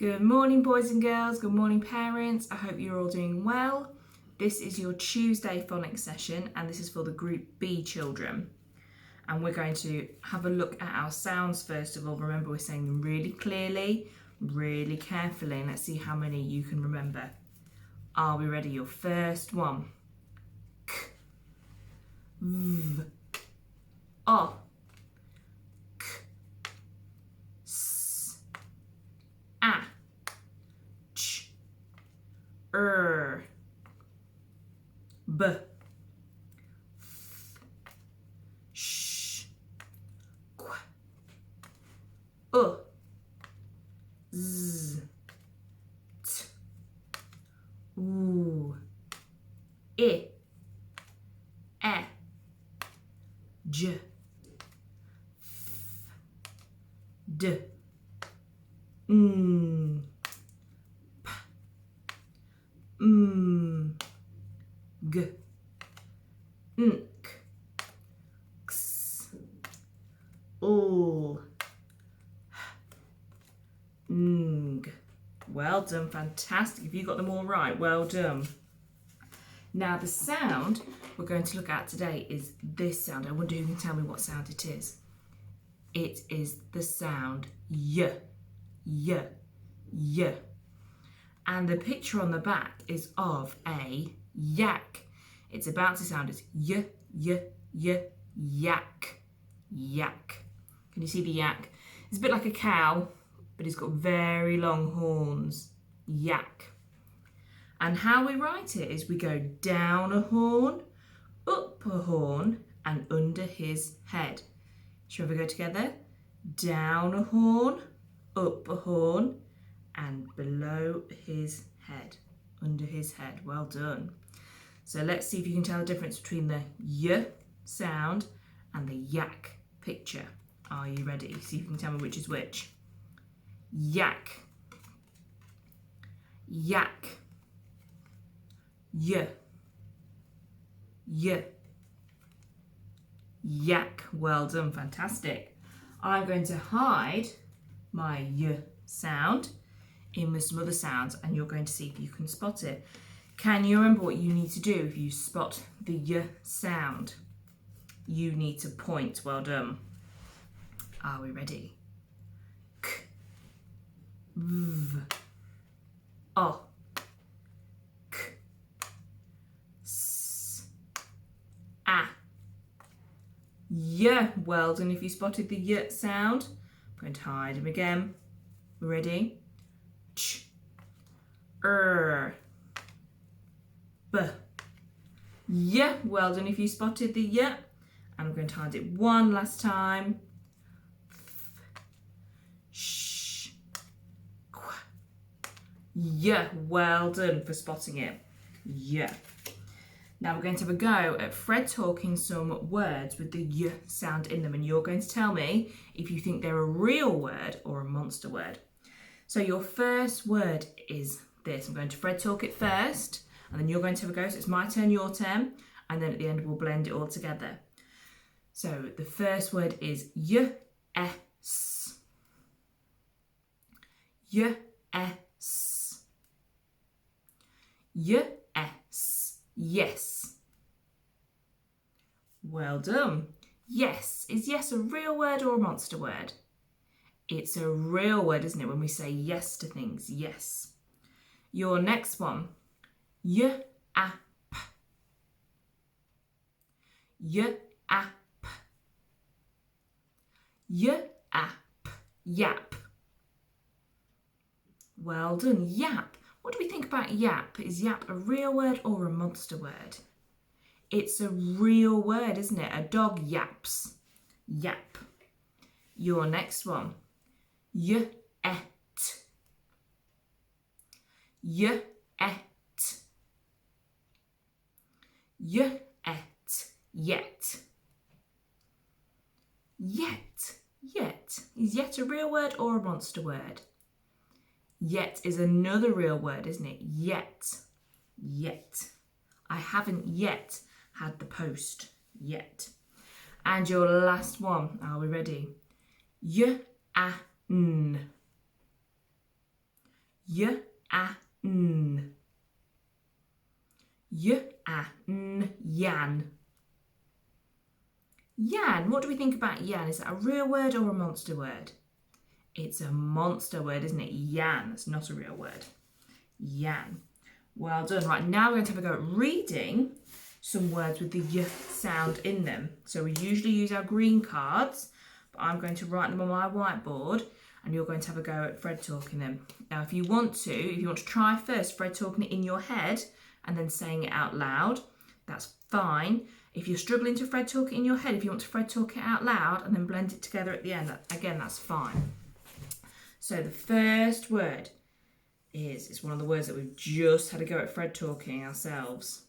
Good morning, boys and girls. Good morning, parents. I hope you're all doing well. This is your Tuesday phonics session, and this is for the Group B children. And we're going to have a look at our sounds first of all. Remember, we're saying them really clearly, really carefully, and let's see how many you can remember. Are we ready? Your first one. K, v, o, k, s, a, ch, b, f, sh, qu, z, t, u, I, E, j, f, d, n, p, m, g, nk, x, l, ng. Well done, fantastic. If you got them all right, well done. Now the sound we're going to look at today is this sound. I wonder who can tell me what sound it is. It is the sound y, y, y. And the picture on the back is of a yak. It's a bouncy sound. It's y, y, y, yak, yak. Can you see the yak? It's a bit like a cow, but it's got very long horns. Yak. And how we write it is we go down a horn, up a horn, and under his head. Shall we go together? Down a horn, up a horn, and below his head, under his head. Well done. So let's see if you can tell the difference between the y sound and the yak picture. Are you ready? See if you can tell me which is which. Yak, yak, y, y, yak. Well done, fantastic. I'm going to hide my y sound in with some other sounds, and you're going to see if you can spot it. Can you remember what you need to do if you spot the y sound? You need to point. Well done. Are we ready? K, v, o, k, s, a, y. Well done if you spotted the y sound. I'm going to hide him again. Ready? Ch, b, y. Well done if you spotted the y. And I'm going to hide it one last time. Sh, qu, y. Well done for spotting it. Y. Now we're going to have a go at Fred talking some words with the y sound in them, and you're going to tell me if you think they're a real word or a monster word. So your first word is this. I'm going to Fred talk it first, and then you're going to have a go. So it's my turn, your turn, and then at the end we'll blend it all together. So the first word is y-s. Y-s. Y-s. Yes. Well done. Yes. Is yes a real word or a monster word? It's a real word, isn't it, when we say yes to things? Yes. Your next one. Y-a-p. Y-a-p. Y-a-p. Yap. Well done. Yap. What do we think about yap? Is yap a real word or a monster word? It's a real word, isn't it? A dog yaps. Yap. Your next one. Y-et. Y-et. Y-et. Yet. Yet. Yet. Is yet a real word or a monster word? Yet is another real word, isn't it? Yet. Yet. I haven't yet had the post. Yet. And your last one. Are we ready? Y-a-n. Y-a-n. Y-a-n, yan. Yan, what do we think about yan? Is that a real word or a monster word? It's a monster word, isn't it? Yan, it's not a real word. Yan. Well done. Right, now we're going to have a go at reading some words with the y sound in them. So we usually use our green cards, but I'm going to write them on my whiteboard and you're going to have a go at Fred talking them. Now, if you want to try first Fred talking it in your head and then saying it out loud, that's fine. If you're struggling to Fred talk it in your head, if you want to Fred talk it out loud and then blend it together at the end, again, that's fine. So the first word it's one of the words that we've just had a go at Fred talking ourselves.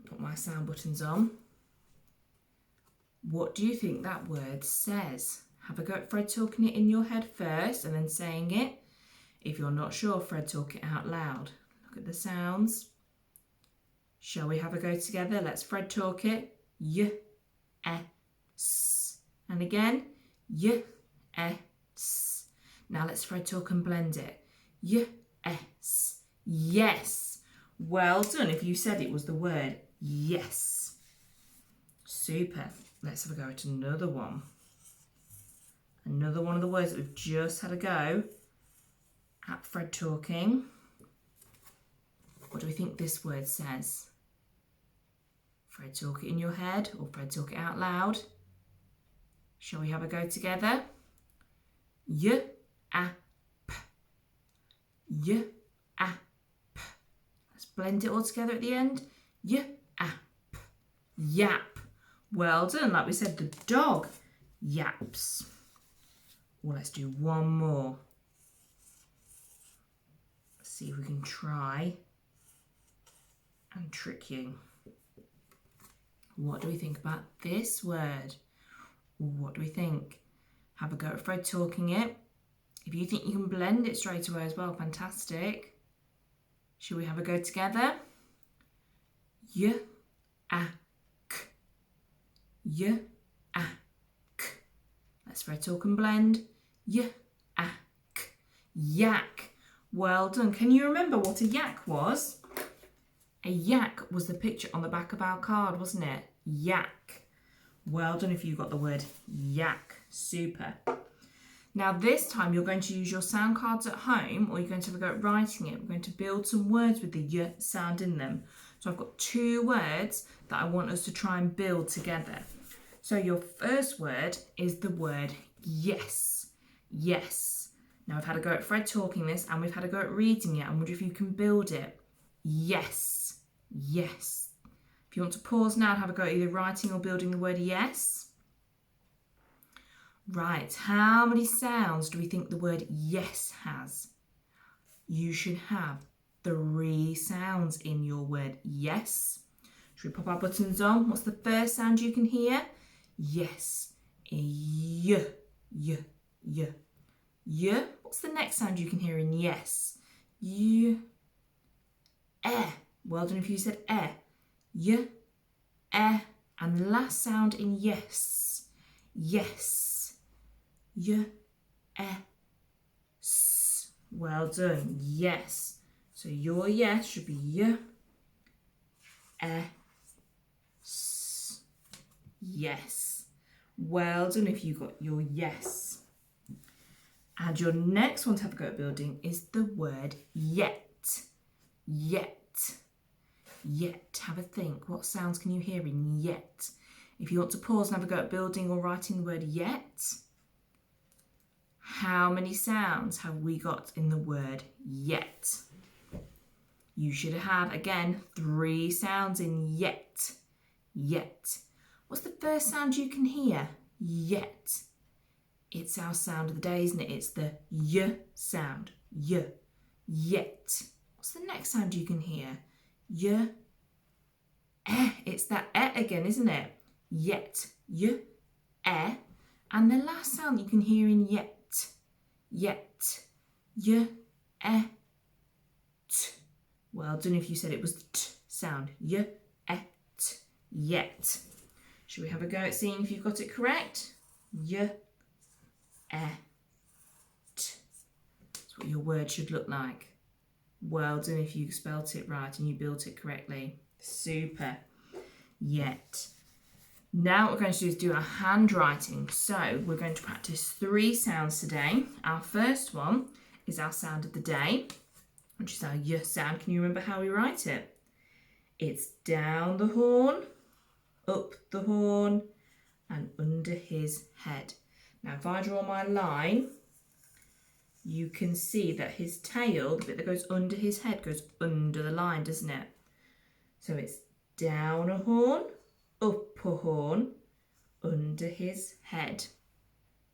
Put my sound buttons on. What do you think that word says? Have a go at Fred talking it in your head first and then saying it. If you're not sure, Fred talk it out loud. Look at the sounds. Shall we have a go together? Let's Fred talk it. Y, e, s. And again, y, e, s. Now let's Fred talk and blend it. Y, e, s. Yes. Well done if you said it was the word yes. Super. Let's have a go at another one. Another one of the words that we've just had a go at Fred talking. What do we think this word says? Fred talk it in your head or Fred talk it out loud? Shall we have a go together? Y, a, p. Y, a, p. Let's blend it all together at the end. Y, a, p. Yap. Well done. Like we said, the dog yaps. Well, let's do one more. Let's see if we can try and trick you. What do we think about this word? What do we think? Have a go at Fred talking it. If you think you can blend it straight away as well, fantastic. Shall we have a go together? Y, a, k. Y, a, k. Let's Fred talk and blend. Y, a, k. Yak. Well done. Can you remember what a yak was? A yak was the picture on the back of our card, wasn't it? Yak. Well done if you got the word yak. Super. Now this time you're going to use your sound cards at home or you're going to have a go at writing it. We're going to build some words with the y sound in them. So I've got 2 words that I want us to try and build together. So your first word is the word yes. Yes. Now we've had a go at Fred talking this and we've had a go at reading it. I wonder if you can build it. Yes. Yes. If you want to pause now and have a go at either writing or building the word yes. Right, how many sounds do we think the word yes has? You should have 3 sounds in your word yes. Should we pop our buttons on? What's the first sound you can hear? Yes. Y, y, y. Y. What's the next sound you can hear in yes? Y, eh. Well done if you said eh. Y, eh. And the last sound in yes. Yes. Y, eh, s. Well done. Yes. So your yes should be y, eh, s. Yes. Well done if you got your yes. And your next one to have a go at building is the word yet. Yet. Yet. Have a think. What sounds can you hear in yet? If you want to pause and have a go at building or writing the word yet, how many sounds have we got in the word yet? You should have, again, 3 sounds in yet. Yet. What's the first sound you can hear? Yet. It's our sound of the day, isn't it? It's the y sound. Y. Yet. What's the next sound you can hear? Y. Eh. It's that eh again, isn't it? Yet. Y. Eh. And the last sound you can hear in yet. Yet. Y. Eh. T. Well done if you said it was the t sound. Y. Eh. T. Yet. Should we have a go at seeing if you've got it correct? Y. Eh. T. Let's That's what your word should look like. Well done if you spelt it right and you built it correctly. Super. Yet. Now what we're going to do is do our handwriting. So we're going to practice 3 sounds today. Our first one is our sound of the day, which is our Y sound. Can you remember how we write it? It's down the horn, up the horn, and under his head. Now if I draw my line, you can see that his tail, the bit that goes under his head, goes under the line, doesn't it? So it's down a horn, up a horn, under his head.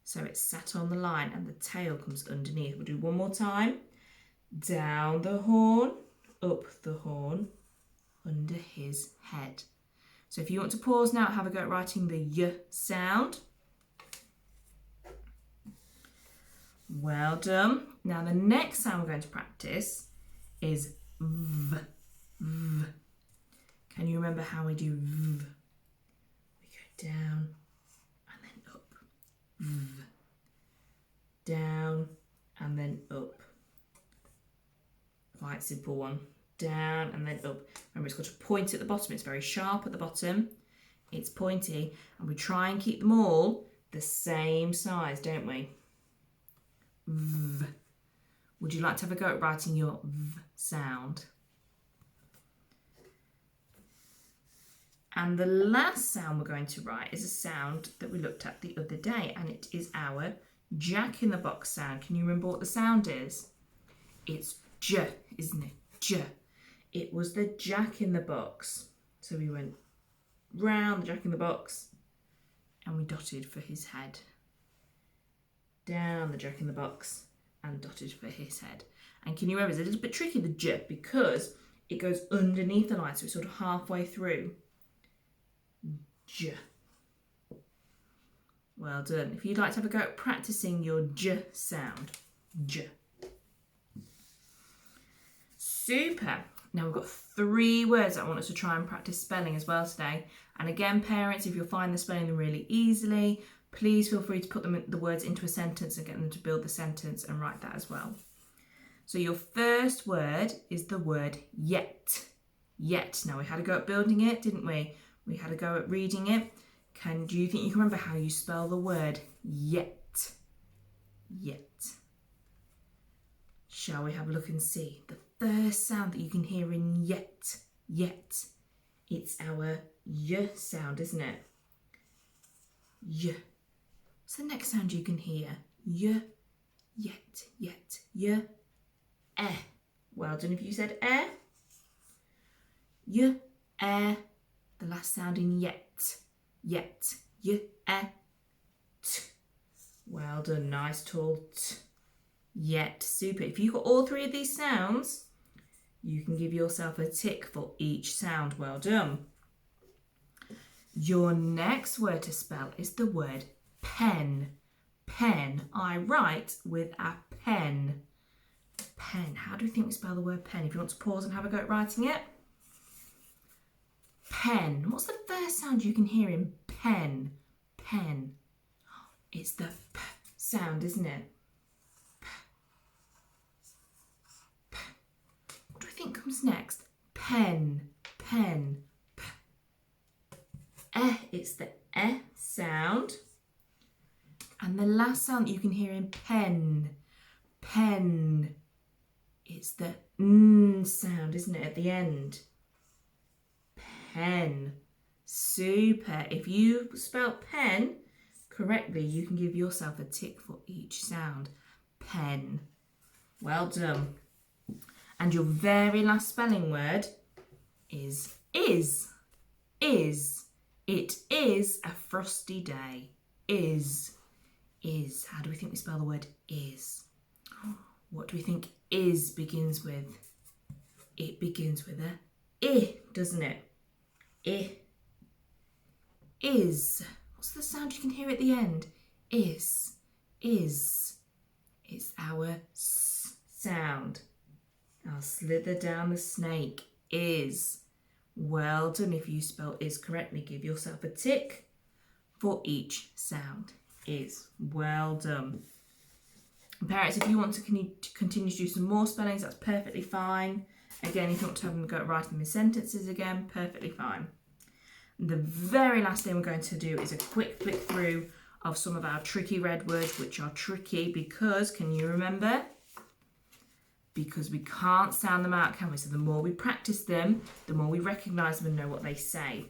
So it's sat on the line and the tail comes underneath. We'll do one more time. Down the horn, up the horn, under his head. So if you want to pause now, have a go at writing the Y sound. Well done. Now the next sound we're going to practice is V. V. Can you remember how we do V? We go down and then up. V. Down and then up. Quite simple one. Down and then up. Remember, it's got a point at the bottom. It's very sharp at the bottom. It's pointy. And we try and keep them all the same size, don't we? V. Would you like to have a go at writing your V sound? And the last sound we're going to write is a sound that we looked at the other day, and it is our Jack in the Box sound. Can you remember what the sound is? It's J, isn't it? J. It was the Jack in the Box. So we went round the Jack in the Box and we dotted for his head. Down the Jack in the Box and dotted for his head. And can you remember, it's a little bit tricky, the J, because it goes underneath the line, so it's sort of halfway through. J. Well done. If you'd like to have a go at practicing your J sound. J. Super. Now we've got 3 words that I want us to try and practice spelling as well today. And again, parents, if you'll find the spelling them really easily, please feel free to put the words into a sentence and get them to build the sentence and write that as well. So your first word is the word yet. Yet. Now we had a go at building it, didn't we? We had a go at reading it. Do you think you can remember how you spell the word yet? Yet. Shall we have a look and see? The first sound that you can hear in yet. Yet. It's our Y sound, isn't it? Y. What's the next sound you can hear? Y. Yet. Yet. Y. Eh. Well done if you said eh. Y. Eh. The last sound in yet. Yet. Y. Eh. T. Well done. Nice tall T. Yet. Super. If you've got all 3 of these sounds, you can give yourself a tick for each sound. Well done. Your next word to spell is the word pen. Pen. I write with a pen. Pen. How do you think we spell the word pen? If you want to pause and have a go at writing it. Pen. What's the first sound you can hear in pen? Pen. It's the P sound, isn't it? P. P. What do I think comes next? Pen. Pen. P. Eh. It's the eh sound. And the last sound that you can hear in pen. Pen. It's the N sound, isn't it, at the end? Pen. Super. If you spelt pen correctly, you can give yourself a tick for each sound. Pen. Well done. And your very last spelling word is. Is. It is a frosty day. Is. How do we think we spell the word is? What do we think is begins with? It begins with a I, doesn't it? I. Is. What's the sound you can hear at the end? Is. It's our S sound. I'll slither down the snake. Is. Well done. If you spell is correctly, give yourself a tick for each sound. Is. Well done. And parents, if you want to continue to do some more spellings, that's perfectly fine. Again, if you want to have them go write them in sentences again, perfectly fine. And the very last thing we're going to do is a quick flick through of some of our tricky red words, which are tricky because, can you remember? Because we can't sound them out, can we? So the more we practice them, the more we recognise them and know what they say.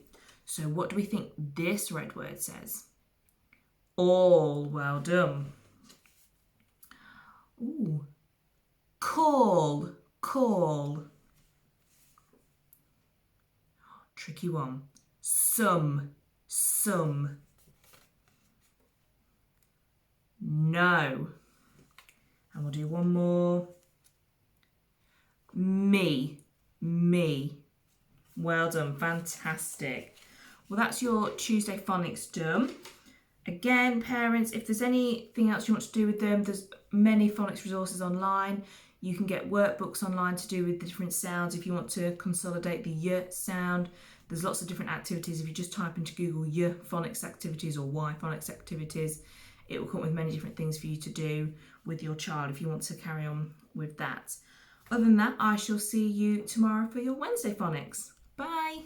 So what do we think this red word says? All. Well done. Ooh. Call. Call. Tricky one. Some. Some. No. And we'll do one more. Me. Me. Well done. Fantastic. Well, that's your Tuesday phonics done. Again, parents, if there's anything else you want to do with them, there's many phonics resources online. You can get workbooks online to do with the different sounds. If you want to consolidate the y sound, there's lots of different activities. If you just type into Google y phonics activities or y phonics activities, it will come up with many different things for you to do with your child if you want to carry on with that. Other than that, I shall see you tomorrow for your Wednesday phonics. Bye.